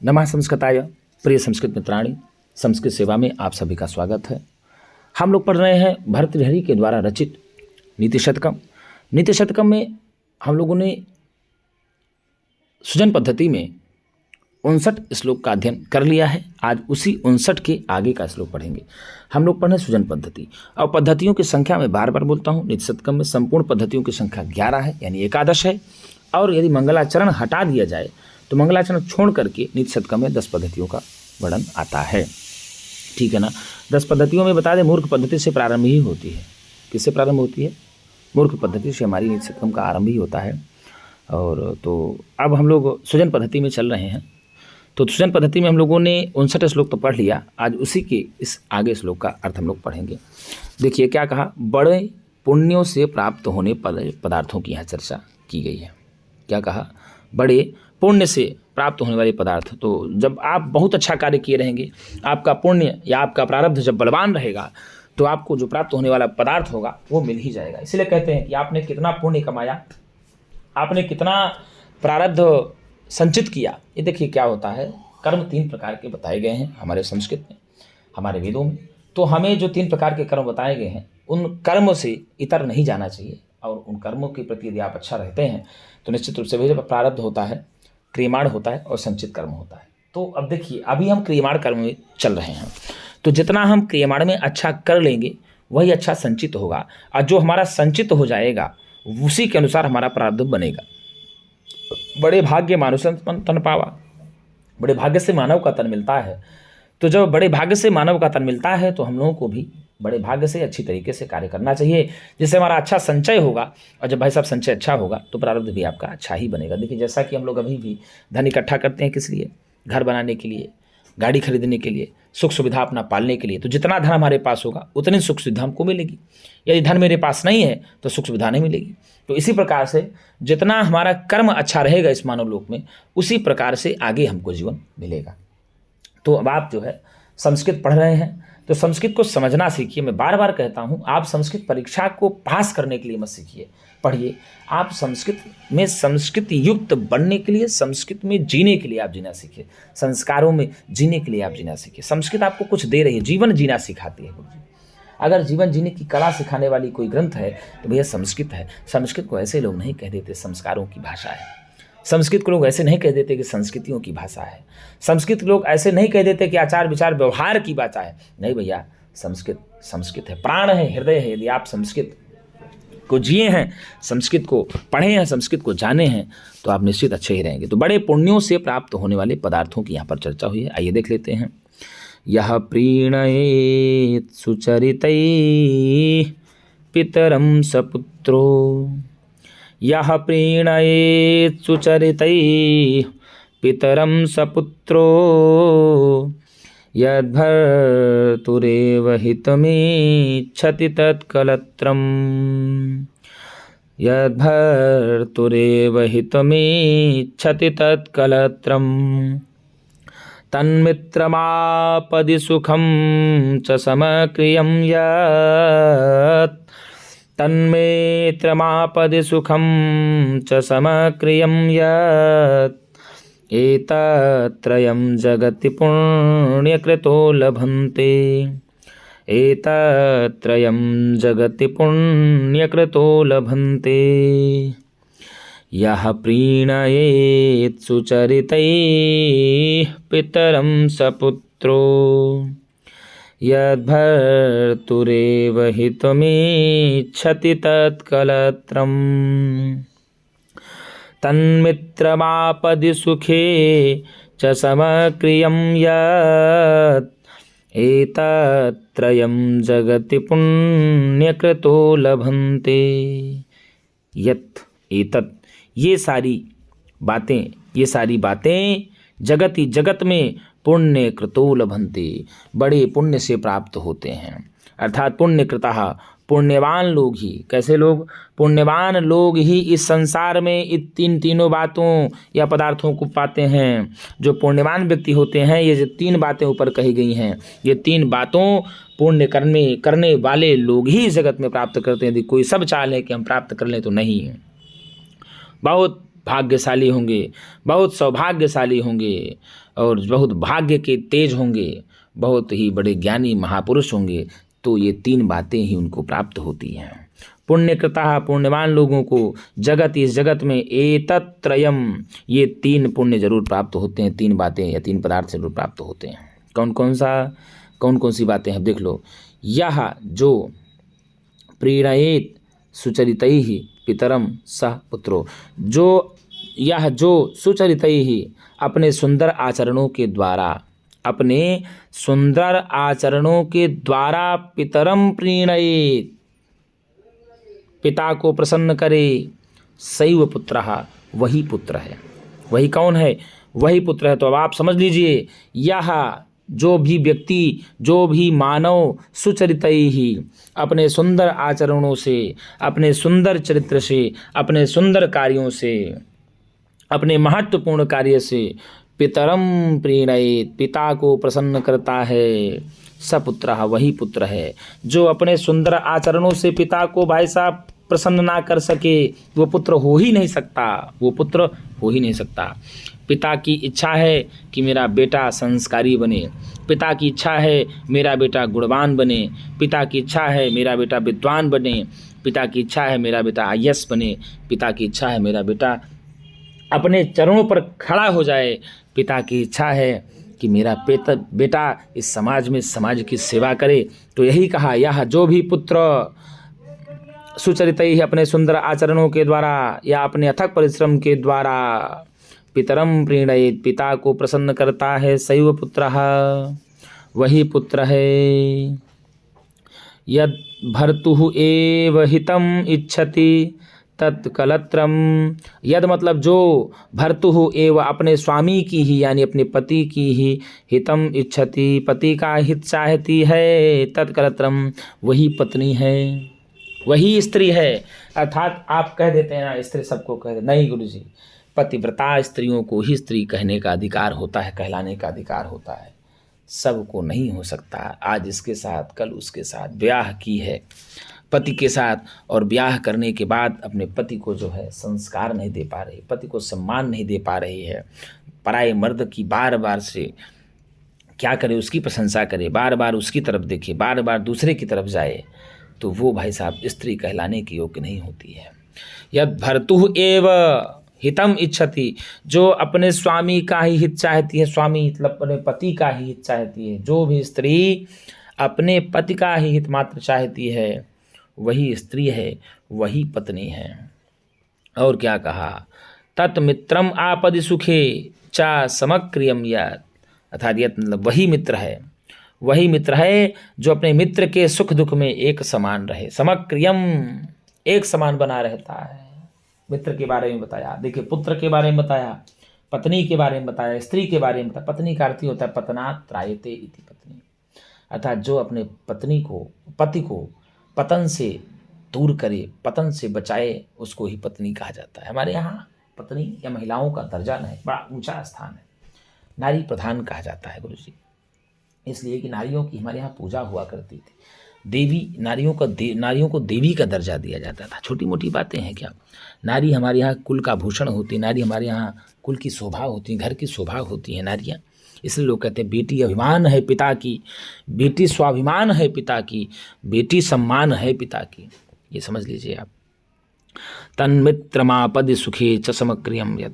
नमः संस्कृताय प्रिय संस्कृत मित्राणी, संस्कृत सेवा में आप सभी का स्वागत है। हम लोग पढ़ रहे हैं भर्तृहरि के द्वारा रचित नीति शतकम। नीति शतकम में हम लोगों ने सृजन पद्धति में 59 श्लोक का अध्ययन कर लिया है। आज उसी 59 के आगे का श्लोक पढ़ेंगे। हम लोग पढ़े सृजन पद्धति और पद्धतियों की संख्या में बार बार बोलता हूँ। नीति शतकम में संपूर्ण पद्धतियों की संख्या 11 है, यानी एकादश है। और यदि मंगलाचरण हटा दिया जाए तो मंगलाचरण छोड़ करके नीति शतकम में 10 पद्धतियों का वर्णन आता है। ठीक है ना। 10 पद्धतियों में बता दें, मूर्ख पद्धति से प्रारंभ ही होती है। किससे प्रारंभ होती है? मूर्ख पद्धति से हमारी नीति शतकम का आरंभ ही होता है। और तो अब हम लोग सृजन पद्धति में चल रहे हैं। तो सृजन पद्धति में हम लोगों ने 59 श्लोक तो पढ़ लिया। आज उसी के इस आगे श्लोक का अर्थ हम लोग पढ़ेंगे। देखिए क्या कहा, बड़े पुण्यों से प्राप्त होने पदार्थों की यहाँ चर्चा की गई है। क्या कहा? बड़े पुण्य से प्राप्त होने वाले पदार्थ। तो जब आप बहुत अच्छा कार्य किए रहेंगे, आपका पुण्य या आपका प्रारब्ध जब बलवान रहेगा, तो आपको जो प्राप्त होने वाला पदार्थ होगा वो मिल ही जाएगा। इसलिए कहते हैं कि आपने कितना पुण्य कमाया, आपने कितना प्रारब्ध संचित किया। ये देखिए क्या होता है, कर्म 3 प्रकार के बताए गए हैं हमारे संस्कृत में, हमारे वेदों में। तो हमें जो 3 प्रकार के कर्म बताए गए हैं, उन कर्मों से इतर नहीं जाना चाहिए। और उन कर्मों के प्रति यदि आप अच्छा रहते हैं तो निश्चित रूप से वही जब प्रारब्ध होता है, क्रियमाण होता है और संचित कर्म होता है। तो अब देखिए, अभी हम क्रियमाण कर्म में चल रहे हैं। तो जितना हम क्रियमाण में अच्छा कर लेंगे वही अच्छा संचित होगा, और जो हमारा संचित हो जाएगा उसी के अनुसार हमारा प्रारब्ध बनेगा। बड़े भाग्य मानुष तन पावा, बड़े भाग्य से मानव का तन मिलता है। तो जब बड़े भाग्य से मानव का तन मिलता है तो हम लोगों को भी बड़े भाग्य से अच्छी तरीके से कार्य करना चाहिए, जिससे हमारा अच्छा संचय होगा। और जब भाई साहब संचय अच्छा होगा तो प्रारब्ध भी आपका अच्छा ही बनेगा। देखिए जैसा कि हम लोग अभी भी धन इकट्ठा करते हैं, किस लिए? घर बनाने के लिए, गाड़ी खरीदने के लिए, सुख सुविधा अपना पालने के लिए। तो जितना धन हमारे पास होगा उतनी सुख सुविधा हमको मिलेगी। यदि धन मेरे पास नहीं है तो सुख सुविधा नहीं मिलेगी। तो इसी प्रकार से जितना हमारा कर्म अच्छा रहेगा इस मानव लोक में, उसी प्रकार से आगे हमको जीवन मिलेगा। तो अब आप जो है संस्कृत पढ़ रहे हैं तो संस्कृत को समझना सीखिए। मैं बार बार कहता हूँ, आप संस्कृत परीक्षा को पास करने के लिए मत सीखिए, पढ़िए। आप संस्कृत में संस्कृत युक्त बनने के लिए, संस्कृत में जीने के लिए आप जीना सीखिए। संस्कारों में जीने के लिए आप जीना सीखिए। संस्कृत आपको कुछ दे रही है, जीवन जीना सिखाती है। अगर जीवन जीने की कला सिखाने वाली कोई ग्रंथ है तो भैया संस्कृत है। संस्कृत को ऐसे लोग नहीं कह देते संस्कारों की भाषा है। संस्कृत को लोग ऐसे नहीं कह देते कि संस्कृतियों की भाषा है। संस्कृत लोग ऐसे नहीं कह देते कि आचार विचार व्यवहार की भाषा है। नहीं भैया, संस्कृत संस्कृत है, प्राण है, हृदय है। यदि आप संस्कृत को जिए हैं, संस्कृत को पढ़े हैं, संस्कृत को जाने हैं, तो आप निश्चित अच्छे ही रहेंगे। तो बड़े पुण्यों से प्राप्त होने वाले पदार्थों की यहाँ पर चर्चा हुई है। आइए देख लेते हैं। यह प्रीणयेत् सुचरितैः पितरं सपुत्रो, यह प्रीणयेत् सुचरितैः पितरं सपुत्रो, यद्भर्तुरेव हितमिच्छति तत्कलत्रम्, यद्भर्तुरेव हितमिच्छति तत्कलत्रम्, तन्मित्रमापदि सुखं च समक्रियं यत्, तन्मित्रमापदि सुखं च समक्रियं यत्, एतत्त्रयं जगति पुण्यकृतो लभन्ते, एतत्त्रयं जगति पुण्यकृतो लभन्ते। यः प्रीणयेत् सुचरितैः पितरं सपुत्रो, यद्भर्तुरेव हितमिच्छति तत्कलत्रम्, तन्मित्रमापदि सुखे च समक्रियं यत्, एतत्त्रयं जगति पुण्यकृतो लभन्ते। यत् एतत्, ये सारी बातें जगत में पुण्य कृतो लभन्ते, बड़े पुण्य से प्राप्त होते हैं। अर्थात पुण्य कृतः, पुण्यवान लोग ही। कैसे लोग? पुण्यवान लोग ही इस संसार में तीनों बातों या पदार्थों को पाते हैं। जो पुण्यवान व्यक्ति होते हैं, ये जो 3 बातें ऊपर कही गई हैं, ये 3 बातों पुण्य करने वाले लोग ही जगत में प्राप्त करते हैं। यदि कोई सब चाह ले कि हम प्राप्त कर लें तो नहीं है। बहुत भाग्यशाली होंगे, बहुत सौभाग्यशाली होंगे और बहुत भाग्य के तेज होंगे, बहुत ही बड़े ज्ञानी महापुरुष होंगे, तो ये 3 बातें ही उनको प्राप्त होती हैं। पुण्यकृता, पुण्यवान लोगों को जगत, इस जगत में एतत्त्रयम, ये 3 पुण्य जरूर प्राप्त होते हैं, 3 बातें या 3 पदार्थ जरूर प्राप्त होते हैं। कौन कौन सी बातें हैं देख लो। यह जो प्रीणयेत सुचरितैहि पितरम सह पुत्रो, यह जो सुचरितैहि अपने सुंदर आचरणों के द्वारा, अपने सुंदर आचरणों के द्वारा पितरम प्रीणयेत, पिता को प्रसन्न करे, सैव पुत्रः, वही पुत्र है। वही कौन है? वही पुत्र है। तो अब आप समझ लीजिए, यह जो भी व्यक्ति, जो भी मानव सुचरितैहि, अपने सुंदर आचरणों से, अपने सुंदर चरित्र से, अपने सुंदर कार्यों से, अपने महत्वपूर्ण कार्य से पितरम प्रीणयेत, पिता को प्रसन्न करता है, सपुत्रः, वही पुत्र है। जो अपने सुंदर आचरणों से पिता को भाई साहब प्रसन्न ना कर सके, वो पुत्र हो ही नहीं सकता, वो पुत्र हो ही नहीं सकता। पिता की इच्छा है कि मेरा बेटा संस्कारी बने, पिता की इच्छा है मेरा बेटा गुणवान बने, पिता की इच्छा है मेरा बेटा विद्वान बने, पिता की इच्छा है मेरा बेटा आईएएस बने, पिता की इच्छा है मेरा बेटा अपने चरणों पर खड़ा हो जाए, पिता की इच्छा है कि मेरा बेटा इस समाज में समाज की सेवा करे। तो यही कहा, यह जो भी पुत्र सुचरितैहि, अपने सुंदर आचरणों के द्वारा या अपने अथक परिश्रम के द्वारा पितरम प्रीणयेत, पिता को प्रसन्न करता है, सैव पुत्रः, वही पुत्र है। यद भर्तुः एव हितम इच्छति तत्कलत्रम, यद मतलब जो, भर्तुः एव अपने स्वामी की ही यानी अपने पति की ही, हितम इच्छति पति का हित चाहती है, तत्कलत्रम वही पत्नी है, वही स्त्री है। अर्थात आप कह देते हैं ना स्त्री सबको कह दे, नहीं गुरुजी, पतिव्रता स्त्रियों को ही स्त्री कहने का अधिकार होता है, कहलाने का अधिकार होता है, सबको नहीं हो सकता। आज इसके साथ कल उसके साथ ब्याह की है पति के साथ, और ब्याह करने के बाद अपने पति को जो है संस्कार नहीं दे पा रही, पति को सम्मान नहीं दे पा रही है, पराये मर्द की बार बार से क्या करे, उसकी प्रशंसा करे, बार बार उसकी तरफ देखे, बार बार दूसरे की तरफ जाए, तो वो भाई साहब स्त्री कहलाने की योग्य नहीं होती है। यद भर्तुः एव हितम इच्छति, जो अपने स्वामी का ही हित चाहती है, स्वामी मतलब अपने पति का ही हित चाहती है, जो भी स्त्री अपने पति का ही हित मात्र चाहती है, वही स्त्री है, वही पत्नी है। और क्या कहा, तत्मित्रम आपदि सुखे चा समक्रियम यत्, अर्थात यत् मतलब वही मित्र है, वही मित्र है जो अपने मित्र के सुख दुख में एक समान रहे, समक्रियम एक समान बना रहता है। मित्र के बारे में बताया, देखिए पुत्र के बारे में बताया, पत्नी के बारे में बताया, स्त्री के बारे में बताया। पत्नी का अर्थ होता है पतनात् त्रायते इति पत्नी, अर्थात जो अपने पत्नी को, पति को पतन से दूर करे, पतन से बचाए, उसको ही पत्नी कहा जाता है। हमारे यहाँ पत्नी या महिलाओं का दर्जा नहीं, बड़ा ऊंचा स्थान है, नारी प्रधान कहा जाता है गुरुजी, इसलिए कि नारियों की हमारे यहाँ पूजा हुआ करती थी, देवी, नारियों को देवी का दर्जा दिया जाता था। छोटी मोटी बातें हैं क्या, नारी हमारे यहाँ कुल का भूषण होती है, नारी हमारे यहाँ कुल की शोभा होती है, घर की शोभा होती है नारियाँ। इसलिए लोग कहते हैं बेटी अभिमान है पिता की, बेटी स्वाभिमान है पिता की, बेटी सम्मान है पिता की, ये समझ लीजिए आप। तन्मित्रमापदि सुखे च समक्रियम यत्,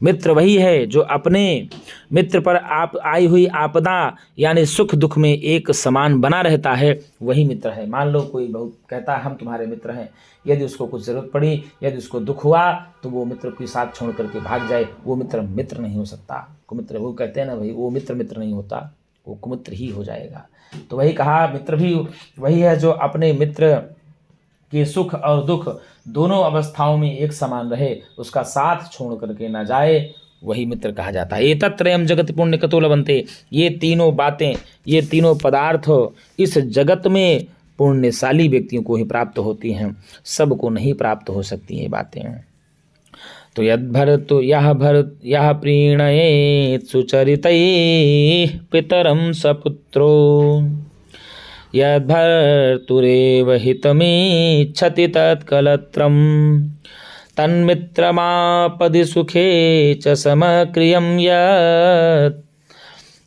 मित्र वही है जो अपने मित्र पर आप आई हुई आपदा यानी सुख दुख में एक समान बना रहता है, वही मित्र है। मान लो कोई बहुत कहता है हम तुम्हारे मित्र हैं, यदि उसको कुछ ज़रूरत पड़ी, यदि उसको दुख हुआ, तो वो मित्र के साथ छोड़ करके भाग जाए, वो मित्र नहीं हो सकता। कुमित्र, वो कहते हैं ना भाई, वो मित्र नहीं होता, वो कुमित्र ही हो जाएगा। तो वही कहा, मित्र भी वही है जो अपने मित्र के सुख और दुख दोनों अवस्थाओं में एक समान रहे, उसका साथ छोड़ करके ना जाए, वही मित्र कहा जाता है। एतत्त्रयम् जगत पुण्य कतो लभन्ते, ये तीनों बातें, ये तीनों पदार्थ इस जगत में पुण्यशाली व्यक्तियों को ही प्राप्त होती हैं, सबको नहीं प्राप्त हो सकती ये बातें। तो यद्भर्तु यः प्रीणयेत् सुचरितैः पितरं सपुत्रो यद्भर्तुरेव हितमिच्छति तत्कलत्रम् तन्मित्रमापदि सुखे च समक्रियं यत्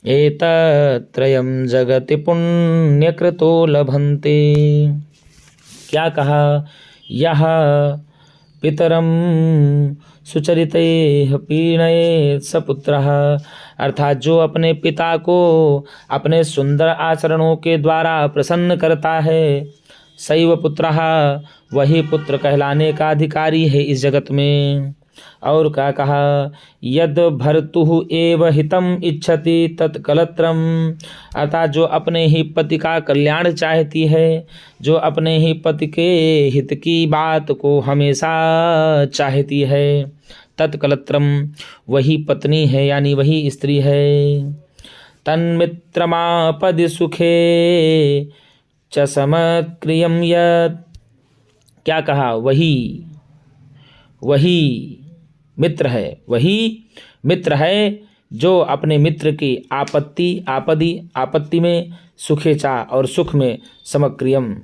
एतत्त्रयं जगति पुण्यकृतो लभन्ते। क्या कहा? यह पितरम सुचरितैः पीड़येत् स पुत्रः, अर्थात जो अपने पिता को अपने सुंदर आचरणों के द्वारा प्रसन्न करता है, सैव पुत्रः, वही पुत्र कहलाने का अधिकारी है इस जगत में। और क्या कहा? यद भर्तुः एव हितम इच्छति तत्कलत्रम, अर्थात जो अपने ही पति का कल्याण चाहती है, जो अपने ही पति के हित की बात को हमेशा चाहती है, तत्कलत्रम, वही पत्नी है यानी वही स्त्री है। तन्मित्रमापदि सुखे च समक्रियं यत्, क्या कहा? वही मित्र है, वही मित्र है जो अपने मित्र की आपत्ति में सुखेचा और सुख में समक्रियम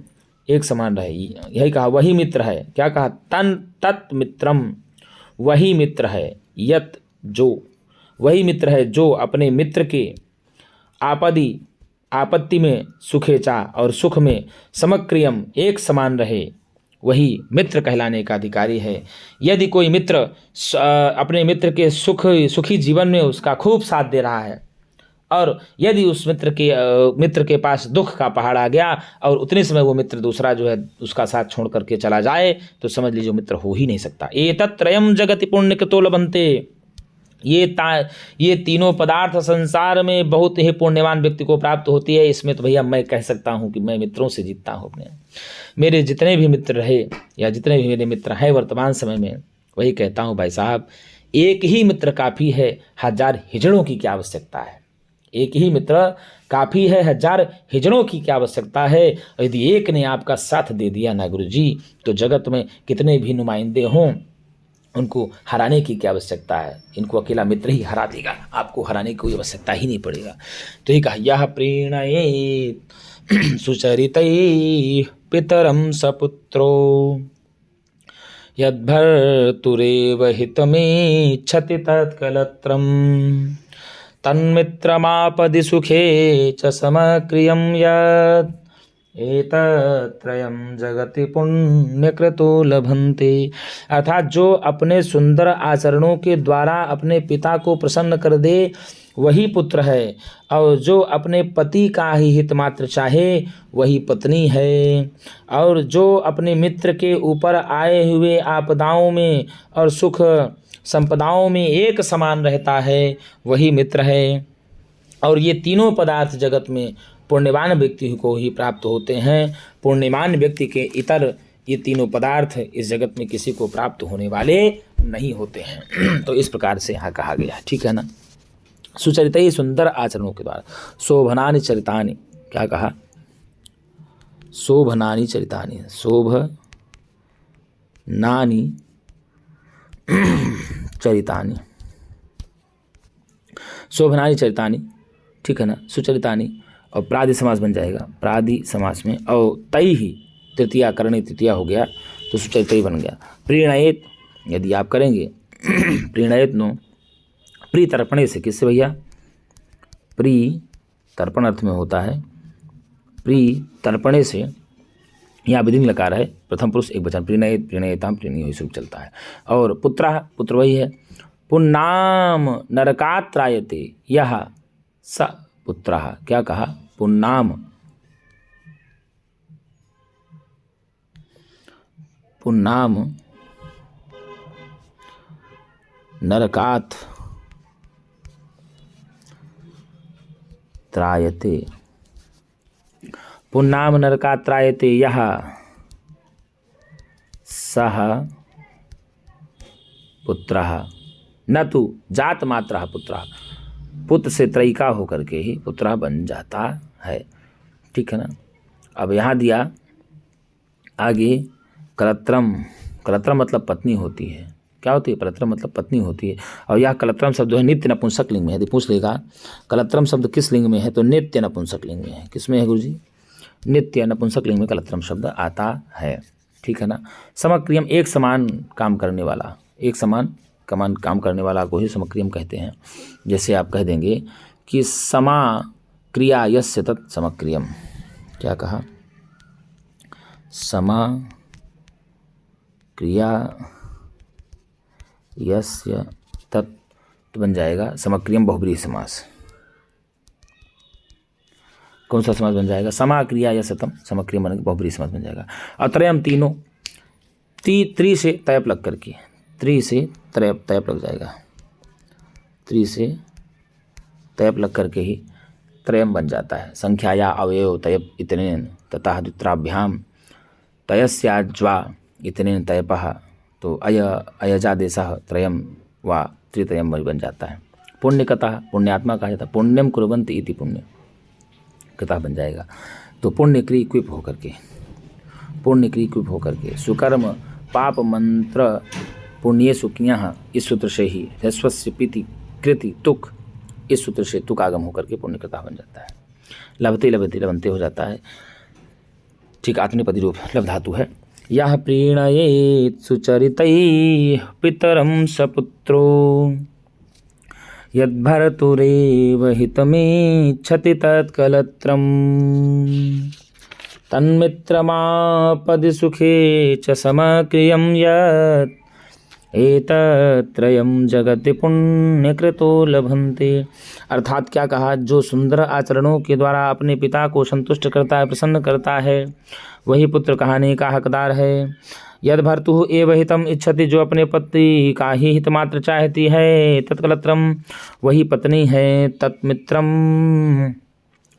एक समान रहे। यही कहा, वही मित्र है। क्या कहा? तत् मित्रम, वही मित्र है, यत जो, वही मित्र है जो अपने मित्र के आपत्ति में सुखेचा और सुख में समक्रियम एक समान रहे, वही मित्र कहलाने का अधिकारी है। यदि कोई मित्र अपने मित्र के सुखी जीवन में उसका खूब साथ दे रहा है, और यदि उस मित्र के पास दुख का पहाड़ आ गया और उतने समय वो मित्र दूसरा जो है उसका साथ छोड़ करके चला जाए, तो समझ लीजिए मित्र हो ही नहीं सकता। एतत्त्रयं जगति पुण्यकृतो लभन्ते, ये तीनों पदार्थ संसार में बहुत ही पुण्यवान व्यक्ति को प्राप्त होती है। इसमें तो भैया मैं कह सकता हूँ कि मैं मित्रों से जीतता हूँ। अपने मेरे जितने भी मित्र रहे या जितने भी मेरे मित्र हैं वर्तमान समय में, वही कहता हूँ भाई साहब, एक ही मित्र काफ़ी है, 1000 हिजड़ों की क्या आवश्यकता है। एक ही मित्र काफ़ी है, 1000 हिजड़ों की क्या आवश्यकता है। यदि एक ने आपका साथ दे दिया ना गुरुजी, तो जगत में कितने भी नुमाइंदे हों, उनको हराने की क्या आवश्यकता है। इनको अकेला मित्र ही हरा देगा, आपको हराने की कोई आवश्यकता ही नहीं पड़ेगा। तो ये कहा, यह प्रीणयेत् सुचरितैः पितरं सपुत्रो यद्भर्तुरेव हितमेच्छति तत्कलत्रं तन्मित्रमापदि सुखे च समक्रियं यत् एतत्त्रयं जगति पुण्यकृतो लभन्ते, अर्थात जो अपने सुंदर आचरणों के द्वारा अपने पिता को प्रसन्न कर दे, वही पुत्र है। और जो अपने पति का ही हित मात्र चाहे, वही पत्नी है। और जो अपने मित्र के ऊपर आए हुए आपदाओं में और सुख संपदाओं में एक समान रहता है, वही मित्र है। और ये तीनों पदार्थ जगत में पुण्यवान व्यक्ति को ही प्राप्त होते हैं। पुण्यवान व्यक्ति के इतर ये तीनों पदार्थ इस जगत में किसी को प्राप्त होने वाले नहीं होते हैं। तो इस प्रकार से यहाँ कहा गया, ठीक है ना। सुचरित ही सुंदर आचरणों के द्वारा, शोभनानि चरितानि, क्या कहा? शोभनानि चरितानि, शोभनानि चरितानि, शोभनानि चरितानि, ठीक है ना। सुचरितानि और प्रादि समास बन जाएगा, प्रादि समास में। और तई ही तृतीया करणी तृतीया हो गया, तो सुचरित ही बन गया। प्रीणयेत, यदि आप करेंगे प्रीणयेत नो, प्री तर्पणे से, किससे भैया? प्री तर्पण अर्थ में होता है। प्री तर्पणे से, यहाँ विधिंग लकार है, प्रथम पुरुष एक वचन, प्रीणयेत प्रीणयेताम प्रीणीय स्वरूप चलता है। और पुत्र वही है। पुन्नाम नरकात् त्रायते यह स पुत्रः, क्या कहा? पुन्नाम, पुन्नाम नरकात् त्रायते, पुन्नाम नरकात् त्रायते यह सह पुत्रः न तु जात मात्रः पुत्रः, पुत्र से त्रयिका होकर के ही पुत्र बन जाता है, ठीक है ना। अब यहाँ दिया आगे कलत्रम, कलत्रम मतलब पत्नी होती है। क्या होती है? कलत्रम मतलब पत्नी होती है। और यह कलत्रम शब्द जो है नित्य नपुंसक लिंग में है। यदि पूछ लेगा कलत्रम शब्द किस लिंग में है, तो नित्य नपुंसक लिंग में है। किस में है गुरुजी? नित्य नपुंसक लिंग में कलत्रम शब्द आता है, ठीक है ना। समक्रियम एक समान काम करने वाला, एक समान काम करने वाला को ही समक्रियम कहते हैं। जैसे आप कह देंगे कि समा क्रिया यस्य तत् समक्रियम। क्या कहा? समा क्रिया यस्य तत्, तो बन जाएगा समक्रियम बहुब्रीहि समास। कौन सा समास बन जाएगा? समा क्रिया यस्य तम समक्रियम बन के बहुब्रीहि समास बन जाएगा। और त्रयम तीनों, त्री से तयप लग करके, त्री से तयप लग जाएगा, त्री से तयप लग करके ही त्रयम बन जाता है। संख्या या अवयव तयप इतनेन ततः द्वित्राभ्याम तयस्याज्वा इतनेन तयपः, तो अयजादेशः त्रयम व त्रित्रयम बन जाता है। पुण्यकतः पुण्यात्मा कहा जाता है, पुण्यम कुर्वन्ति इति पुण्य कथा बन जाएगा। तो पुण्य क्रिय क्विप होकर के, पुण्य क्रिय क्विप होकर के सुकर्म पाप मंत्र पुण्य सुक्रिया, इस सूत्र से ही ह्रस्वस्य पीति कृति तुक, इस सूत्र से तुक आगम होकर के पुण्य कथा बन जाता है। लभते लभते लभंते हो जाता है। ठीक, आत्मनेपदी रूप लभ धातु है। यह प्रीणयेत् सुचरितैः पितरं सपुत्रो यद्भर्तुरेव हितमेच्छति तत्कलत्रम् तन्मित्रमापदि सुखे च समक्रियं यत् एतत्त्रयं जगति पुण्यकृतो लभन्ते। अर्थात क्या कहा? जो सुंदर आचरणों के द्वारा अपने पिता को संतुष्ट करता है, प्रसन्न करता है, वही पुत्र कहने का हकदार है। यद भर्तुः एव हितम इच्छति, जो अपने पति का ही हित मात्र चाहती है, तत्कलत्रम वही पत्नी है, तत्मित्रम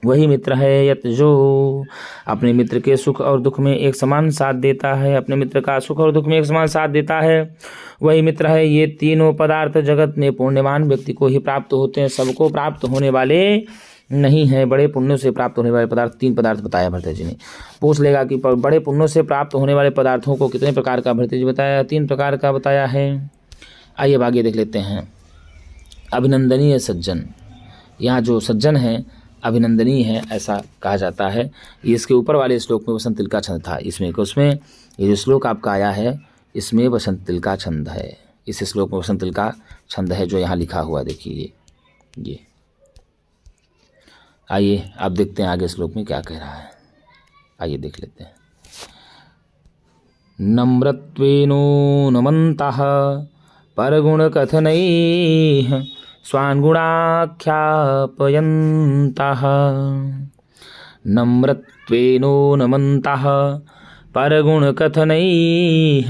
वही मित्र है, यत जो अपने मित्र के सुख और दुख में एक समान साथ देता है, अपने मित्र का सुख और दुख में एक समान साथ देता है, वही मित्र है। ये तीनों पदार्थ जगत में पुण्यवान व्यक्ति को ही प्राप्त होते हैं, सबको प्राप्त होने वाले नहीं है। बड़े पुण्यों से प्राप्त होने वाले पदार्थ, तीन पदार्थ बताया भरत जी ने। पूछ लेगा कि बड़े पुण्यों से प्राप्त होने वाले पदार्थों को कितने प्रकार का भरत जी बताया? 3 प्रकार का बताया है। आइए अब आगे देख लेते हैं। अभिनंदनीय सज्जन, यहाँ जो सज्जन है अभिनंदनीय है ऐसा कहा जाता है। इसके ऊपर वाले श्लोक में वसंत तिल का छंद था, उसमें ये जो श्लोक आपका आया है इसमें वसंत तिल का छंद है। इस श्लोक में वसंत तिल का छंद है जो यहाँ लिखा हुआ, देखिए ये। आइए आप देखते हैं आगे श्लोक में क्या कह रहा है, आइए देख लेते हैं। नम्रत्वेनो नमन्तः परगुणकथनैः स्वान् गुणाख्यापयन्तः। नम्रत्वेनो नमन्तः परगुणकथनैः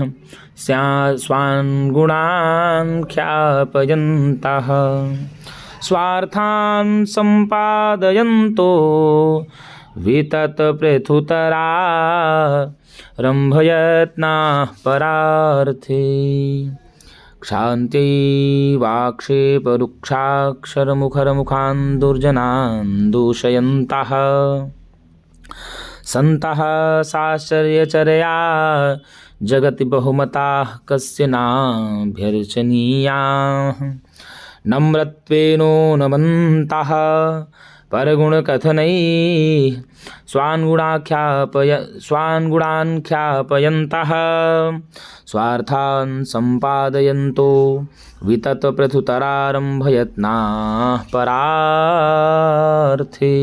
स्वान् गुणान् ख्यापयन्तः। स्वार्थान् सम्पादयन्तो विततपृथुतरा रम्भयत्नाः परार्थे। क्षान्त्यै वाक्षेपरुक्षाक्षरमुखरमुखान् दुर्जनान् दूषयन्तः सन्तः साश्चर्यचरया जगति बहुमताः कस्य नाभ्यर्चनीयाः। नम्रत्वेनो नमन्तः परगुणकथनैः स्वान् गुणान् ख्यापयन्तः। स्वार्थान् सम्पादयन्तो विततपृथुतरारम्भयत्नाः परार्थे।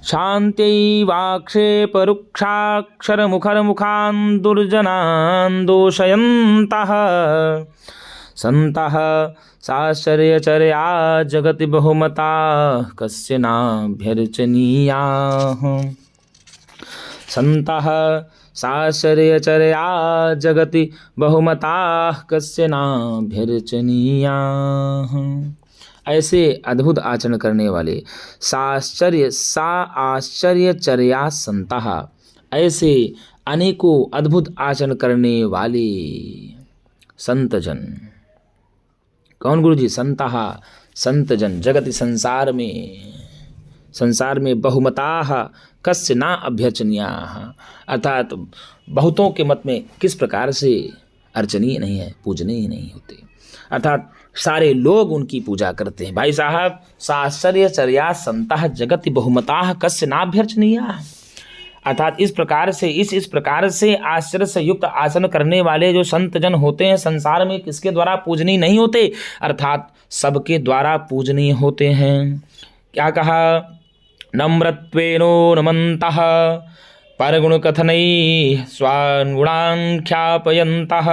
शान्त्यै वाक्षेपरुक्षाक्षरमुखरमुखान् दुर्जनान् दोषयन्तः सन्तः साश्चर्यचरया जगति बहुमताः कस्य नाभ्यर्चनीयाः। सन्तः साश्चर्यचरया जगति बहुमताः कस्य नाभ्यर्चनीयाः। ऐसे अद्भुत आचरण करने वाले आश्चर्यचर्या संतः, ऐसे अनेकों अद्भुत आचरण करने वाले संतजन। कौन गुरु जी? संतः संतजन, जगति संसार में बहुमताः कस्य ना अभ्यर्चनीयाः, अर्थात बहुतों के मत में किस प्रकार से अर्चनीय नहीं है, पूजनीय नहीं होते, अर्थात सारे लोग उनकी पूजा करते हैं। भाई साहब, साश्चर्यचर्या संतः जगति बहुमताः कस्य नाभ्यर्चनीयाः, अर्थात इस प्रकार से आश्चर्य से युक्त आचरण करने वाले जो संत जन होते हैं संसार में किसके द्वारा पूजनीय नहीं होते, अर्थात सबके द्वारा पूजनीय होते हैं। क्या कहा, नम्रत्वेनो नमन्तः परगुणकथनैः स्वान् गुणान् ख्यापयन्तः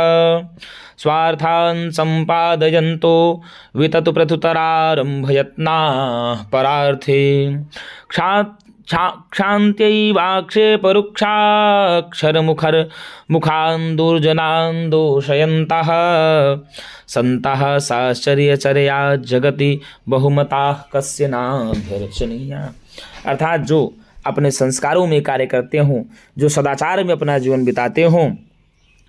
स्वार्थान् सम्पादयन्तो विततु प्रथुतरारम्भयत्नाः परार्थे क्षान्त्यैवाक्षेपरुक्षाक्षरमुखान् दुर्जनान् दोषयन्तः सन्तः साश्चर्यचर्या जगति बहुमताः कस्य नाभ्यर्चनीया। अर्थात जो अपने संस्कारों में कार्य करते हों, जो सदाचार में अपना जीवन बिताते हों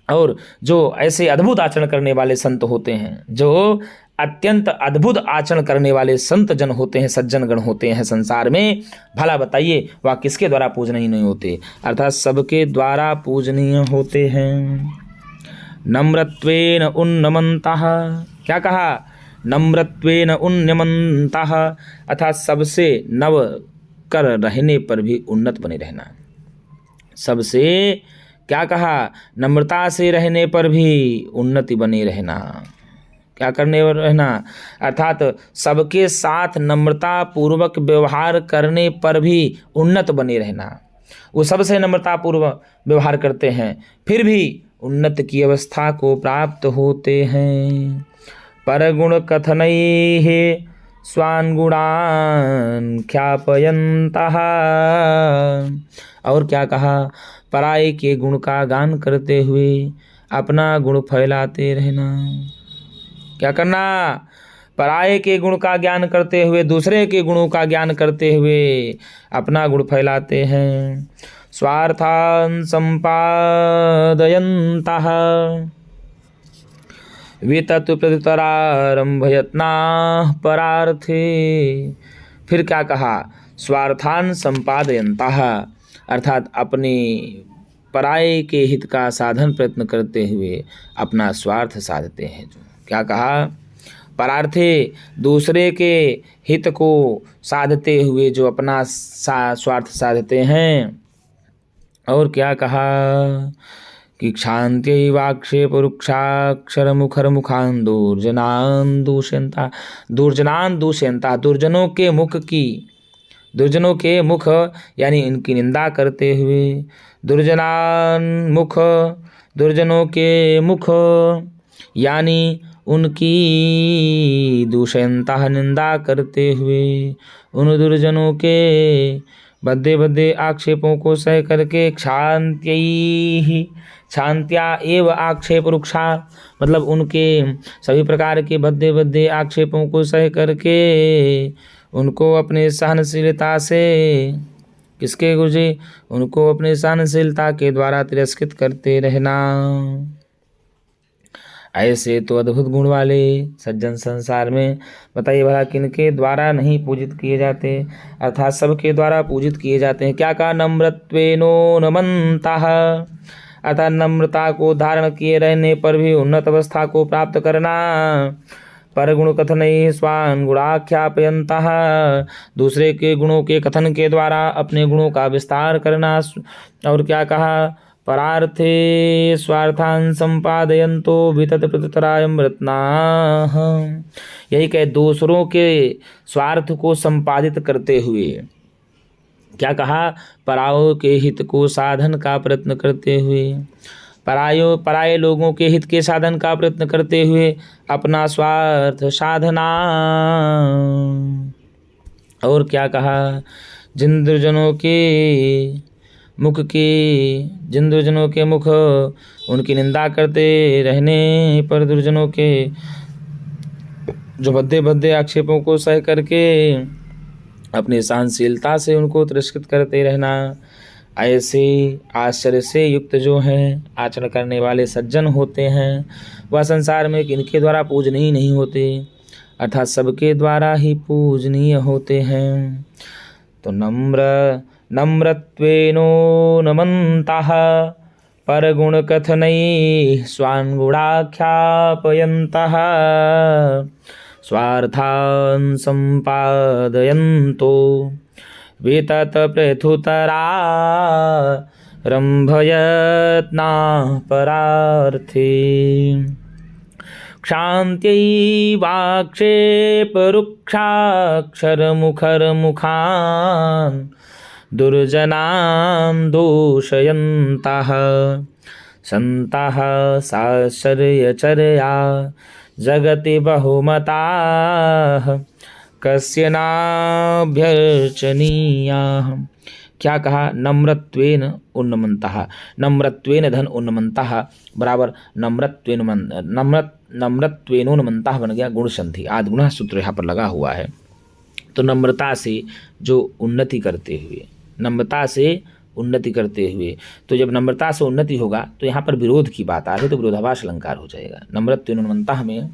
और जो ऐसे अद्भुत आचरण करने वाले संत होते हैं, जो अत्यंत अद्भुत आचरण करने वाले संत जन होते हैं, सज्जन गण होते हैं संसार में, भला बताइए वह किसके द्वारा पूजनीय नहीं होते, अर्थात सबके द्वारा पूजनीय होते हैं। नम्रत्वेन उन्नमन्तः, क्या कहा, नम्रत्वेन उन्नमन्तः, अर्थात सबसे नव कर रहने पर भी उन्नत बने रहना। सबसे क्या कहा, नम्रता से रहने पर भी उन्नति बने रहना। क्या करने रहना, अर्थात सबके साथ नम्रता पूर्वक व्यवहार करने पर भी उन्नत बने रहना। वो सबसे नम्रता पूर्वक व्यवहार करते हैं फिर भी उन्नत की अवस्था को प्राप्त होते हैं। परगुण कथनैः स्वान् गुणान् ख्यापयन्तः, और क्या कहा, पराये के गुण का गान करते हुए अपना गुण फैलाते रहना। क्या करना, पराये के गुण का ज्ञान करते हुए, दूसरे के गुणों का ज्ञान करते हुए अपना गुण फैलाते हैं। स्वार्थान् सम्पादयन्तः विततु प्रत्युतरारम्भयत्नाः परार्थे, फिर क्या कहा, स्वार्थान् सम्पादयन्तः, अर्थात अपने पराये के हित का साधन प्रयत्न करते हुए अपना स्वार्थ साधते हैं। जो क्या कहा, परार्थे, दूसरे के हित को साधते हुए जो अपना स्वार्थ साधते हैं। और क्या कहा कि क्षान्त्यैवाक्षेपरुक्षाक्षरमुखरमुखान् दुर्जनान् दूषयन्तः, दुर्जनान् दूषयन्तः, दुर्जनों के मुख यानी इनकी निंदा करते हुए, दुर्जनों के मुख यानी उनकी दूषयन्तः निंदा करते हुए, उन दुर्जनों के बद्दे आक्षेपों को सह करके, क्षान्त्या एव आक्षेप रुक्षा, मतलब उनके सभी प्रकार के बद्दे आक्षेपों को सह करके उनको अपने सहनशीलता से, किसके गुरुजी, उनको अपने सहनशीलता के द्वारा तिरस्कृत करते रहना। ऐसे तो अद्भुत गुण वाले सज्जन संसार में बताइए भला किनके द्वारा नहीं पूजित किए जाते, अर्थात सबके द्वारा पूजित किए जाते हैं। क्या कहा, नम्रत्वेनो नमन्तः, अर्थात नम्रता को धारण किए रहने पर भी उन्नत अवस्था को प्राप्त करना। परगुण कथनैः स्वान् गुणाख्यापयन्तः, दूसरे के गुणों के कथन के द्वारा अपने गुणों का विस्तार करना। और क्या कहा, परार्थे स्वार्थान् सम्पादयन्तो वितत प्रत्युतरारम्भयत्नाः, यही कहे दूसरों के स्वार्थ को संपादित करते हुए, क्या कहा, परायों के हित को साधन का प्रयत्न करते हुए, पराये लोगों के हित के साधन का प्रयत्न करते हुए अपना स्वार्थ साधना। और क्या कहा, जिन दुर्जनों के मुख उनकी निंदा करते रहने पर दुर्जनों के जो बद्दे आक्षेपों को सह करके अपनी सहनशीलता से उनको तिरस्कृत करते रहना। ऐसे आश्चर्य से युक्त जो हैं आचरण करने वाले सज्जन होते हैं, वह संसार में किनके द्वारा पूजनीय नहीं होते, अर्थात सबके द्वारा ही पूजनीय होते हैं। तो नम्रत्वेनो नमन्तः परगुणकथनैः स्वान् गुणाख्यापयन्तः स्वार्थान् सम्पादयन्तो वितत पृथुतरा रम्भयत्ना परार्थे क्षान्त्यै वाक्षेपरुक्षाक्षरमुखर्मुखान् दुर्जनान् दूषयन्तः सन्तः साश्चर्यचर्या जगति बहुमताः कस्य नाभ्यर्चनीयाः। क्या कहा? नम्रत्वेन उन्नमन्तः, नम्रत्वेन धन उन्नमन्तः बराबर नम्रत्वेनोन्नमन्तः बन गया गुण संधि। आदि गुणः सूत्र यहाँ पर लगा हुआ है। तो नम्रता से जो उन्नति करते हुए, नम्रता से उन्नति करते हुए, तो जब नम्रता से उन्नति होगा तो यहाँ पर विरोध की बात आ रही तो विरोधाभास अलंकार हो जाएगा। नम्रत्वेनोन्नमन्तः में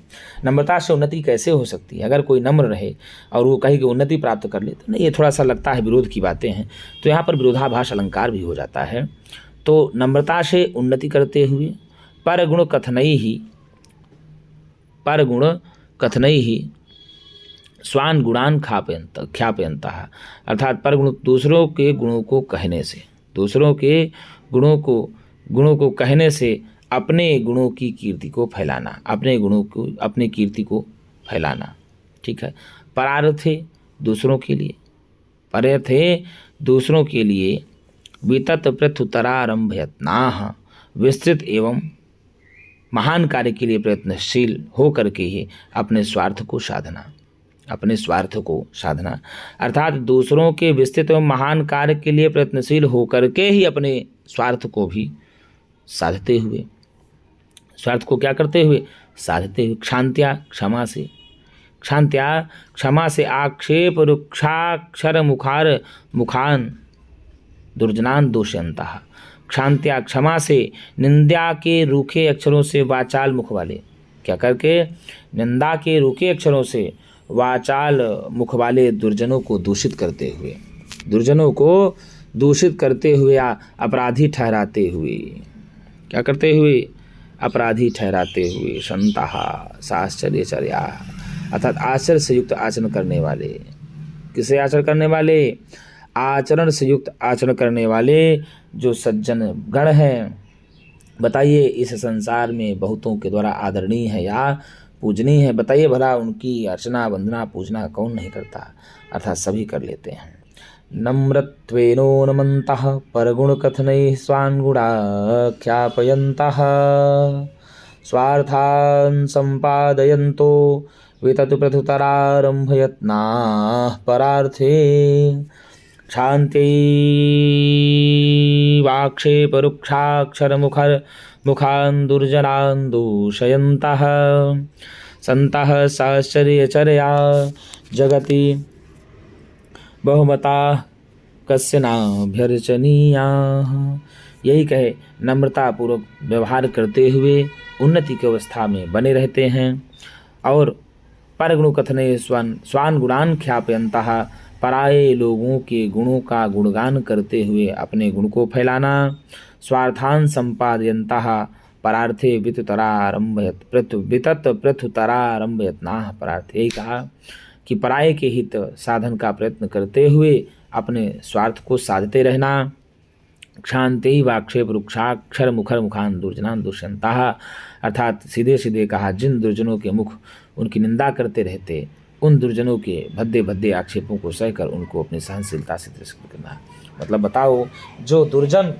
नम्रता से उन्नति कैसे हो सकती है? अगर कोई नम्र रहे और वो कहे कि उन्नति प्राप्त कर ले तो नहीं, ये थोड़ा सा लगता है विरोध की बातें हैं, तो यहाँ पर विरोधाभास अलंकार भी हो जाता है। तो नम्रता से उन्नति करते हुए परगुण कथनई ही स्वान गुणान ख्यापयन्तः, अर्थात परगुण दूसरों के गुणों को कहने से, दूसरों के गुणों को कहने से अपने गुणों की कीर्ति को फैलाना, अपनी कीर्ति को फैलाना। ठीक है। परार्थे दूसरों के लिए, परर्थे दूसरों के लिए, वितत पृथुतरारम्भयत्नाः विस्तृत एवं महान कार्य के लिए प्रयत्नशील हो करके ही अपने स्वार्थ को साधना, अर्थात दूसरों के विस्तृत एवं महान कार्य के लिए प्रयत्नशील हो करके ही अपने स्वार्थ को भी साधते हुए, स्वार्थ को क्या करते हुए? साधते हुए। क्षमा से आक्षेप रुक्षाक्षर मुखान दुर्जनान दोषयन्तः। क्षांत्या क्षमा से निंदा के रूखे अक्षरों से वाचाल मुख वाले, क्या करके? निंदा के रूखे अक्षरों से वाचाल मुख वाले दुर्जनों को दूषित करते हुए या अपराधी ठहराते हुए, क्या करते हुए? अपराधी ठहराते हुए। संतः साश्चर्यचर्या, अर्थात आचरण से युक्त आचरण करने वाले। किसे आचरण करने वाले? आचरण से युक्त आचरण करने वाले जो सज्जन गण हैं। बताइए इस संसार में बहुतों के द्वारा आदरणीय है या पूजनीय है? बताइए भला उनकी अर्चना वंदना पूजना कौन नहीं करता? अर्थात सभी कर लेते हैं। नम्रत्वेनोन्नमन्तः परगुण कथनैः स्वान् गुणाख्यापयन्तः स्वार्थान् सम्पादयन्तो वितत पृथुतरारम्भयत्नाः परार्थे क्षान्त्यै वाक्षेपरुक्षाक्षरमुखान् दुर्जनान् दूषयन्तः सन्तः साश्चर्यचर्या जगति बहुमताः कस्य नाभ्यर्चनीयाः। यही कहे नम्रता पूर्वक व्यवहार करते हुए उन्नति की अवस्था में बने रहते हैं और परगुण कथने स्वान गुणान ख्यापयन्तः, पराये लोगों के गुणों का गुणगान करते हुए अपने गुण को फैलाना। स्वार्थान संपादयन्तः परार्थे वितत पृथुतरारम्भयत्नाः परार्थे। यही कहा कि पराये के हित साधन का प्रयत्न करते हुए अपने स्वार्थ को साधते रहना। क्षांते वाक्षेप रुक्षाक्षर मुखान दुर्जनान दुष्यंताः, अर्थात सीधे सीधे कहा जिन दुर्जनों के मुख उनकी निंदा करते रहते उन दुर्जनों के भद्दे भद्दे आक्षेपों को सहकर उनको अपनी सहनशीलता से तिरस्कृत करना। मतलब बताओ, जो दुर्जन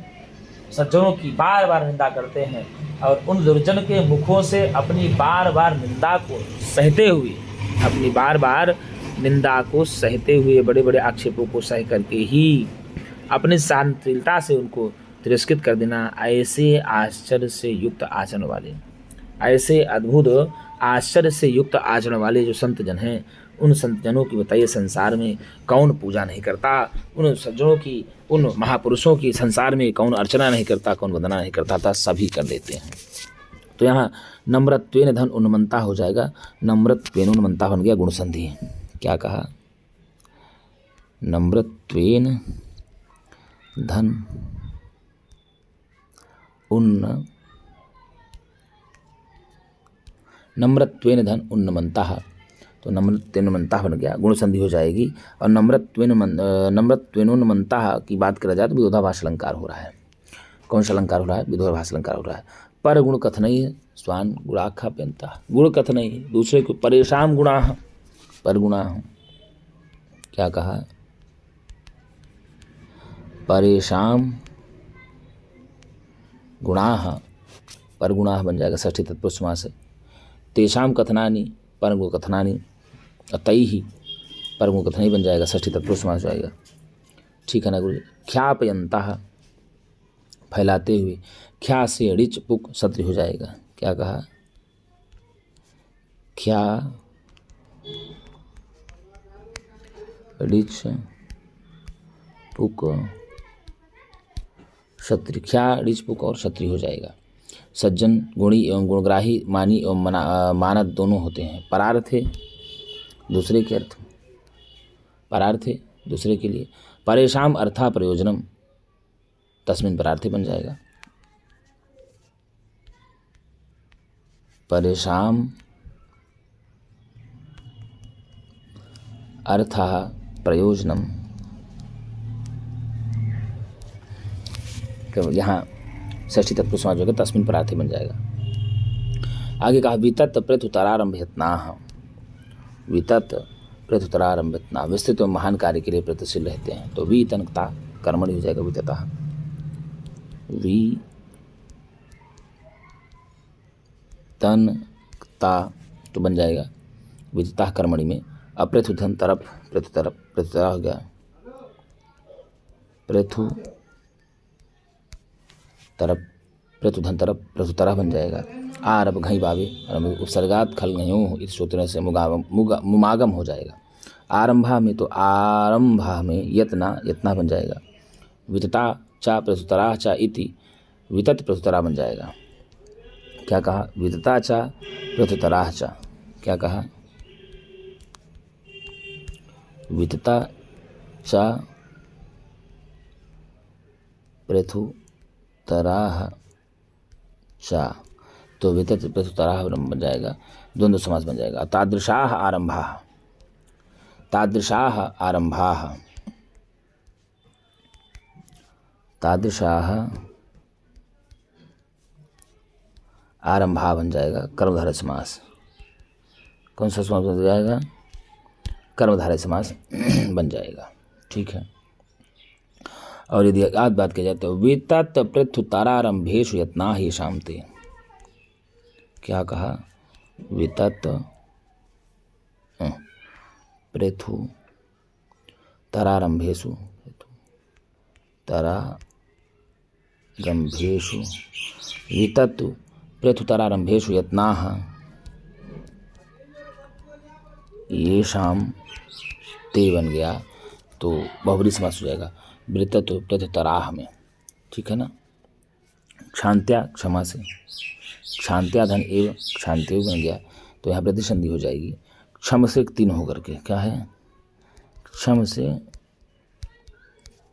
सज्जनों की बार बार निंदा करते हैं और उन दुर्जन के मुखों से अपनी बार बार निंदा को सहते हुए बड़े बड़े आक्षेपों को सह करके ही अपनी सहनशीलता से उनको तिरस्कृत कर देना। ऐसे आश्चर्य से युक्त आचरण वाले, ऐसे अद्भुत आश्चर्य से युक्त आचरण वाले जो संत जन हैं, उन संत जनों की बताइए संसार में कौन पूजा नहीं करता? उन सज्जनों की, उन महापुरुषों की संसार में कौन अर्चना नहीं करता, कौन वंदना नहीं करता था? सभी कर लेते हैं। तो यहाँ नम्रत्वेन धन उन्नमंता हो जाएगा, नम्रत्वेन उन्नमंता बन गया गुण संधि। क्या कहा? नम्रत्वेन धन उन्नमंता, तो नम्रत्वेनुमंता बन गया, गुण संधि हो जाएगी। और नम्रत्वेनुमंता की बात करा जाए तो विरोधाभास अलंकार हो रहा है। कौन सा अलंकार हो रहा है? विरोधाभास अलंकार हो रहा है। पर गुण कथनई स्वान गुणाख्याप्यंता, गुण कथनई दूसरे को, परेशान गुणा, पर गुणा, क्या कहा? परेशान गुणाः, पर गुणाः बन जाएगा षष्ठी तत्पुरुष समास से। तेषाम कथनानि पर गुण कथनानि, तैहि पर गुण कथनई बन जाएगा, षष्ठी तत्पुरुष समास हो जाएगा। ठीक है ना गुरु जी? ख्यापयंतः फैलाते हुए, ख्या से ऋच पुक सत्र हो जाएगा। क्या कहा? ख्या ऋच पुक क्षत्रिय, ख्या ऋच पुक और क्षत्रिय हो जाएगा। सज्जन गुणी एवं गुणग्राही, मानी एवं मानद दोनों होते हैं। परार्थे दूसरे के अर्थ, परार्थे दूसरे के लिए। परेशान अर्था प्रयोजनम, तस्मिन परार्थे बन जाएगा। परेशान अर्था प्रयोजनम, तो यहाँ षष्ठी तत्पुरुष समास होगा, तस्मिन परार्थे बन जाएगा। आगे कहा वितत प्रत्युतरारंभयत्नाः, वितत प्रत्युतरारंभयत्नाः विस्तृत और महान कार्य के लिए प्रयत्नशील रहते हैं। तो वितनकता कर्मणि हो जाएगा, विततः, वितनकता तो बन जाएगा विततः कर्मणि में। अप्रथुधन तरफ, प्रत्युतरफ, प्रत्युतरा हो गया, प्रथु तरफ, प्रत्युधन तरफ, प्रत्युतरा बन जाएगा। आरभ घई बावे, उपसर्गात खल घयों इस सूत्र से मुमागम हो जाएगा। आरंभा में तो आरंभा में यत्ना, यत्ना बन जाएगा। वितता चा प्रत्युतरा चा इति, वितत प्रत्युतरा बन जाएगा। क्या कहा? वितता चा प्रत्युतरा चा, क्या कहा? वितता चा प्रत्युतराः चा, तो वितत प्रत्युतराः बन जाएगा, द्वंद्व समास बन जाएगा। तादृशाः आरंभाः, तादृशाः आरंभाः, तादृशाः आरंभा बन जाएगा, कर्मधारय समास। कौन सा समास बन जाएगा? कर्मधारय समास बन जाएगा। ठीक है। और यदि आज बात की जाए तो वितत प्रत्युतरारंभेषु यत्ना ही शामते, क्या कहा? वितत प्रत्युतरारंभेषु, तरारंभेषु, वितत प्रत्युतरारंभेषु यत्नाः येषां ते बन गया, तो बहुब्रीहि समास हो जाएगा वितत प्रत्युतराः में। ठीक है ना? क्षांत्या क्षमा से, क्षांत्या धन एवं क्षांत्य बन गया, तो यहाँ प्रति संधि हो जाएगी। क्षम से 3 होकर के, क्या है? क्षम से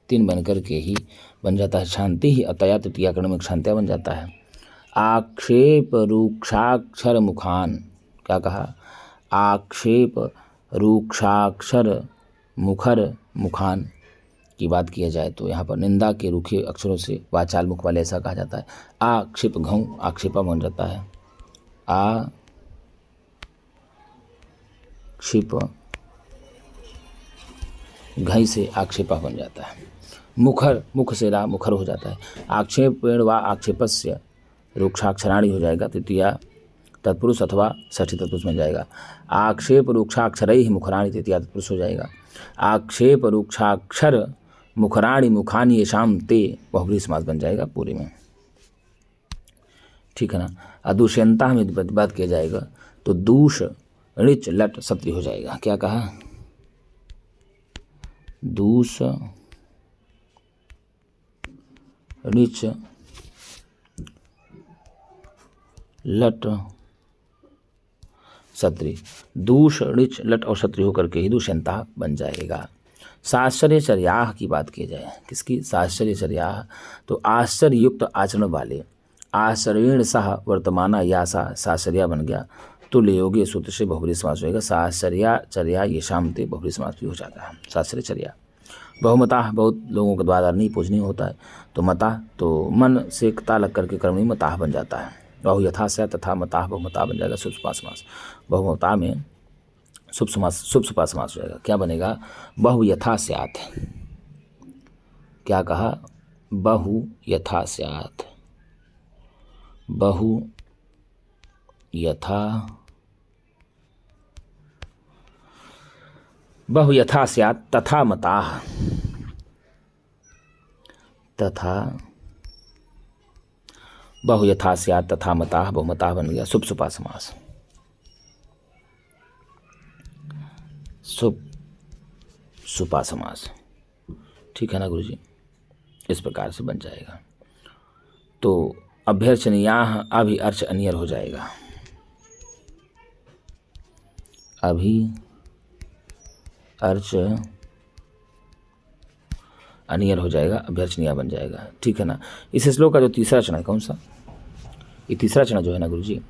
3 बन कर के ही बन जाता है शांति ही, अतया तृतीयाकरण में क्षांत्या बन जाता है। आक्षेप रूक्षाक्षर मुखान, क्या कहा? आक्षेप रूक्षाक्षर मुखर मुखान की बात किया जाए तो यहाँ पर निंदा के रूखे अक्षरों से वाचाल मुख वाले, ऐसा कहा जाता है। आक्षेप घऊ आक्षेपा बन जाता है। आक्षेप घई से आक्षेपा बन जाता है। मुखर, मुख से रा मुखर हो जाता है। आक्षेपेण वा आक्षेपस्य रूक्षाक्षराणि हो जाएगा, तृतीया तत्पुरुष अथवा षष्ठी तत्पुरुष बन जाएगा। आक्षेप रूक्षाक्षरैः मुखराणि तृतीया तत्पुरुष हो जाएगा। आक्षेप रूक्षाक्षर मुखराणि मुखानि येषां ते बहुब्रीहि समास बन जाएगा पूरे में। ठीक है ना? अदूष्यंता में बात किया जाएगा तो दूष ऋच लट सप्तमी हो जाएगा। क्या कहा? दूष ऋच लट सत्री, दूष ऋच लट और सत्री होकर के ही दूष्यंता बन जाएगा। साश्चर्यचर्याः की बात की जाए, किसकी? साश्चर्यचर्याः, तो आश्चर्ययुक्त आचरण वाले, आश्चर्येण सह वर्तमाना या सा साश्चर्या बन गया, तुल्य योगी सूत्र से बहुब्री समास होगा। साश्चर्या चर्या ये शामते बहुब्री समास भी हो जाता है। साश्चर्य चर्या। बहुमता बहुत लोगों के द्वारा नहीं पूजनीय होता है, तो मता तो मन से ता लग करके कर्मणी मताह बन जाता है। बहु यथा से तथा मताह बहुमता बन जाएगा शुभ सुपा समास। बहुमता में शुभ सुपा समास हो जाएगा। क्या बनेगा? बहु यथा स्यात्। क्या कहा? बहु यथा स्यात्। बहु यथा स्यात् तथा मताः। तथा बहु यथा स्यात् तथा मताः बहुमताः बन गया शुभ सुपा समास। शुभ सुपा समास, ठीक है ना गुरुजी? इस प्रकार से बन जाएगा। तो अभ्यर्चनीयाः अभि अर्च अनियर हो जाएगा। अभि अर्च अनियर हो जाएगा, अभ्यर्चनीय बन जाएगा, ठीक है ना? इस श्लोक का जो तीसरा चरण है, कौन सा? ये तीसरा चरण जो है ना गुरुजी,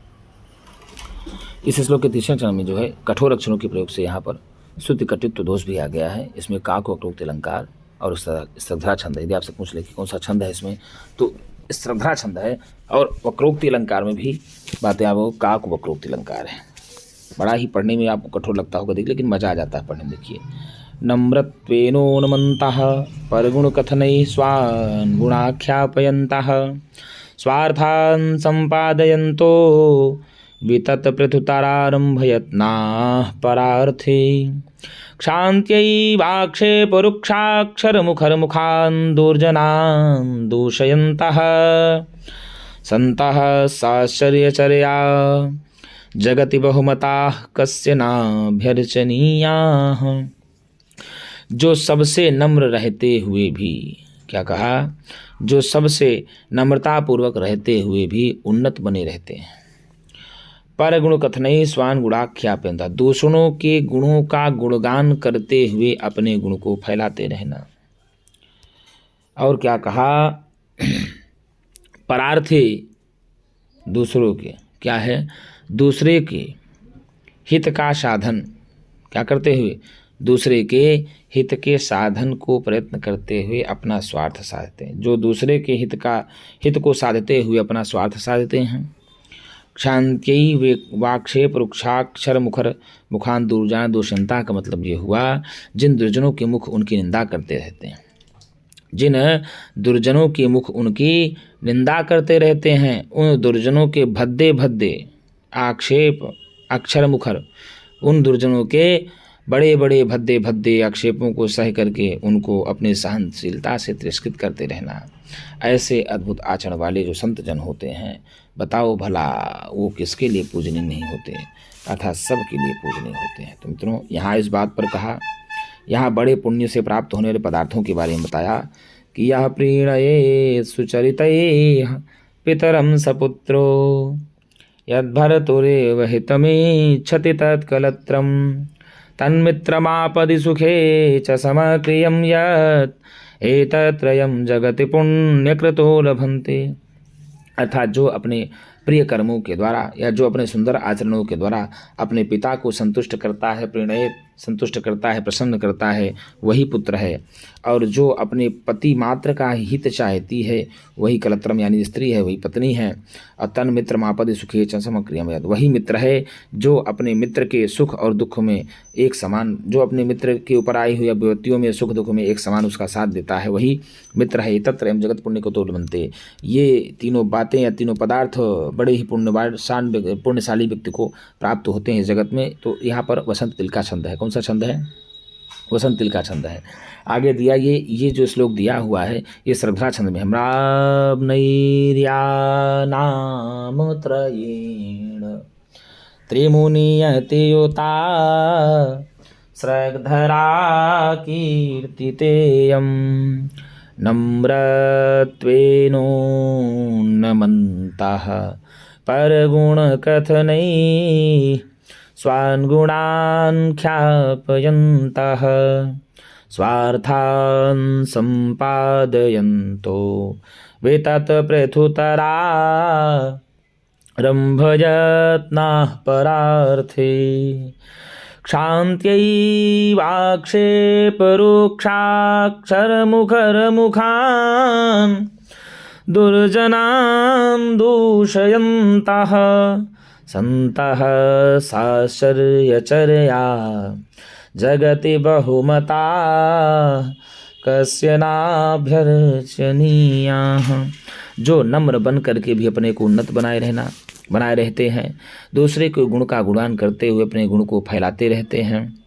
इस श्लोक के तीसरे चरण में जो है कठोर अक्षरों के प्रयोग से यहाँ पर शुद्ध कटित्व दोष भी आ गया है। इसमें काक वक्रोक्त अलंकार और श्रद्धा छंद है। यदि आपसे पूछ ले कि कौन सा छंद है इसमें, तो श्रद्धा छंद है। और वक्रोक्ति अलंकार में भी बातें आप काक वक्रोक्ति अलंकार है। बड़ा ही पढ़ने में आपको कठोर लगता होगा देखिए, लेकिन मजा आ जाता है पढ़ने में। देखिए, नम्रत्वेनोन्मन्तः परगुणकथनैः स्वान् गुणाख्यापयन्तः स्वार्थान् सम्पादयन्तो विततपृथुतारारम्भयत्नाः परार्थे क्षान्त्यै वाक्षेपरुक्षाक्षरमुखरमुखान् दुर्जनान् दूषयन्तः सन्तः साश्चर्यचर्या जगति बहुमताः कस्य नाभ्यर्चनीयाः। जो सबसे नम्र रहते हुए भी, क्या कहा? जो सबसे नम्रतापूर्वक रहते हुए भी उन्नत बने रहते हैं। पर गुण कथनई स्वान गुणाख्यापयंता, दूसरों के गुणों का गुणगान करते हुए अपने गुण को फैलाते रहना। और क्या कहा? परार्थे, दूसरों के, क्या है? दूसरे के हित का साधन, क्या करते हुए? दूसरे के हित के साधन को प्रयत्न करते हुए अपना स्वार्थ साधते हैं। जो दूसरे के हित को साधते हुए अपना स्वार्थ साधते हैं। क्षांत्यै वाक्षेप रुक्षाक्षर मुखर मुखान दुर्जन दुष्यंता का मतलब ये हुआ, जिन दुर्जनों के मुख उनकी निंदा करते रहते हैं। जिन दुर्जनों के मुख उनकी निंदा करते रहते हैं, उन दुर्जनों के भद्दे भद्दे आक्षेप अक्षर मुखर, उन दुर्जनों के बड़े बड़े भद्दे भद्दे आक्षेपों को सह करके उनको अपनी सहनशीलता से तिरस्कृत करते रहना। ऐसे अद्भुत आचरण वाले जो संत जन होते हैं, बताओ भला वो किसके लिए पूजनीय नहीं होते, अर्थात सबके लिए पूजनीय होते हैं। तो मित्रों, यहाँ इस बात पर कहा, यहाँ बड़े पुण्य से प्राप्त होने वाले पदार्थों के बारे में बताया कि यह प्रीणये सुचरितैः पितरं सपुत्रो यद्भरतुरेव हितमेच्छति तत्कलत्रं तन्मित्रमापदि सुखे च समक्रियं यत् एतत्रयं जगति पुण्यकृतो लभन्ते। अर्थात जो अपने प्रिय कर्मों के द्वारा या जो अपने सुंदर आचरणों के द्वारा अपने पिता को संतुष्ट करता है, प्रणय संतुष्ट करता है, प्रसन्न करता है, वही पुत्र है। और जो अपने पति मात्र का हित चाहती है, वही कलत्रम यानी स्त्री है, वही पत्नी है। और तन मित्र मापद सुखे च समक्रियम, वही मित्र है जो अपने मित्र के सुख और दुख में एक समान, जो अपने मित्र के ऊपर आई हुई विपत्तियों में सुख दुख में एक समान उसका साथ देता है, वही मित्र है। तत्र एवं जगत पुण्य को तो बनते। ये तीनों बातें या तीनों पदार्थ बड़े ही पुण्यशाली व्यक्ति को प्राप्त होते हैं जगत में। तो यहाँ पर वसंत तिल का छंद है। कौन सा छंद है? वसंत तिल का छंद है। आगे दिया ये जो श्लोक दिया हुआ है, ये श्रद्धा छंद में। म्राब्नैर्यानाम त्रयेण त्रिमुनियतियुता स्रग्धरा कीर्तितेयं नम्रत्वेनोन्नमन्तः परगुणकथनैः स्वान् गुणान् ख्यापयन्तः स्वार्थान् सम्पादयन्तो वेतत् पृथुतरा रम्भयत्नाः परार्थे क्षान्त्यैवाक्षेपरुक्षाक्षरमुखरमुखान् दुर्जनान् दूषयन्तः सन्तः साश्चर्यचर्या जगति बहुमता कस्य नाभ्यर्चनीयाः। जो नम्र बन करके भी अपने को उन्नत बनाए रहते हैं, दूसरे के गुण का गुणगान करते हुए अपने गुण को फैलाते रहते हैं,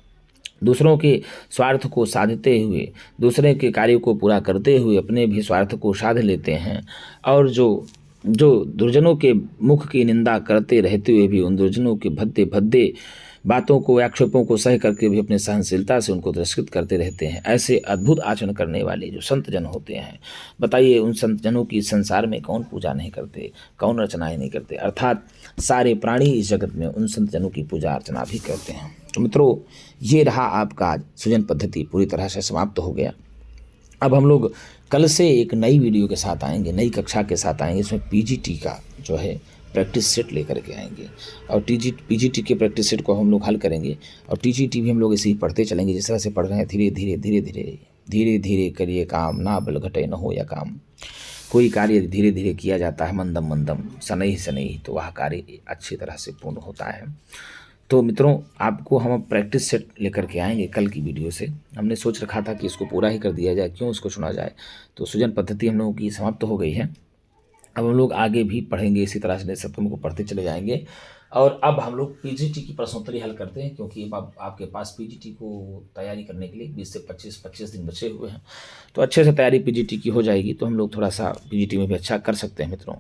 दूसरों के स्वार्थ को साधते हुए, दूसरे के कार्य को पूरा करते हुए अपने भी स्वार्थ को साध लेते हैं, और जो दुर्जनों के मुख की निंदा करते रहते हुए भी उन दुर्जनों के भद्दे भद्दे बातों को, आक्षेपों को सह करके भी अपने सहनशीलता से उनको तिरस्कृत करते रहते हैं, ऐसे अद्भुत आचरण करने वाले जो संत जन होते हैं, बताइए उन संत जनों की संसार में कौन पूजा नहीं करते, कौन रचनाएं नहीं करते। अर्थात सारे प्राणी इस जगत में उन संत जनों की पूजा अर्चना भी करते हैं। तो मित्रों, ये रहा आपका आज सृजन पद्धति पूरी तरह से समाप्त हो गया। अब हम लोग कल से एक नई वीडियो के साथ आएंगे, नई कक्षा के साथ आएंगे। इसमें पीजीटी का जो है प्रैक्टिस सेट लेकर के आएंगे, और पीजीटी के प्रैक्टिस सेट को हम लोग हल करेंगे, और टीजीटी भी हम लोग ऐसे ही पढ़ते चलेंगे जिस तरह से पढ़ रहे हैं। धीरे धीरे धीरे धीरे धीरे धीरे करिए काम, ना बल घटे न हो या काम। कोई कार्य धीरे धीरे किया जाता है, मंदम मंदम शनैः शनैः, तो वह कार्य अच्छी तरह से पूर्ण होता है। तो मित्रों, आपको हम प्रैक्टिस सेट लेकर के आएंगे कल की वीडियो से। हमने सोच रखा था कि इसको पूरा ही कर दिया जाए, क्यों इसको सुना जाए। तो सृजन पद्धति हम लोगों की समाप्त हो गई है। अब हम लोग आगे भी पढ़ेंगे, इसी तरह से सप्तम को पढ़ते चले जाएंगे। और अब हम लोग पीजीटी की प्रश्नोत्तरी हल करते हैं, क्योंकि अब आपके पास पीजीटी को तैयारी करने के लिए 20 से 25 दिन बचे हुए हैं, तो अच्छे से तैयारी पीजीटी की हो जाएगी, तो हम लोग थोड़ा सा पीजीटी में भी अच्छा कर सकते हैं मित्रों।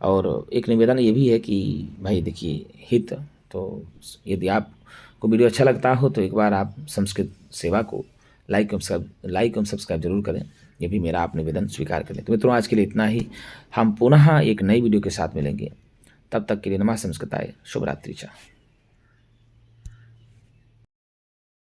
और एक निवेदन ये भी है कि भाई देखिए हित, तो यदि आपको वीडियो अच्छा लगता हो तो एक बार आप संस्कृत सेवा को लाइक एवं सब्सक्राइब जरूर करें, ये भी मेरा आप निवेदन स्वीकार करें। तो मित्रों, आज के लिए इतना ही। हम पुनः एक नई वीडियो के साथ मिलेंगे, तब तक के लिए नमः संस्कृताय, शुभ रात्रि।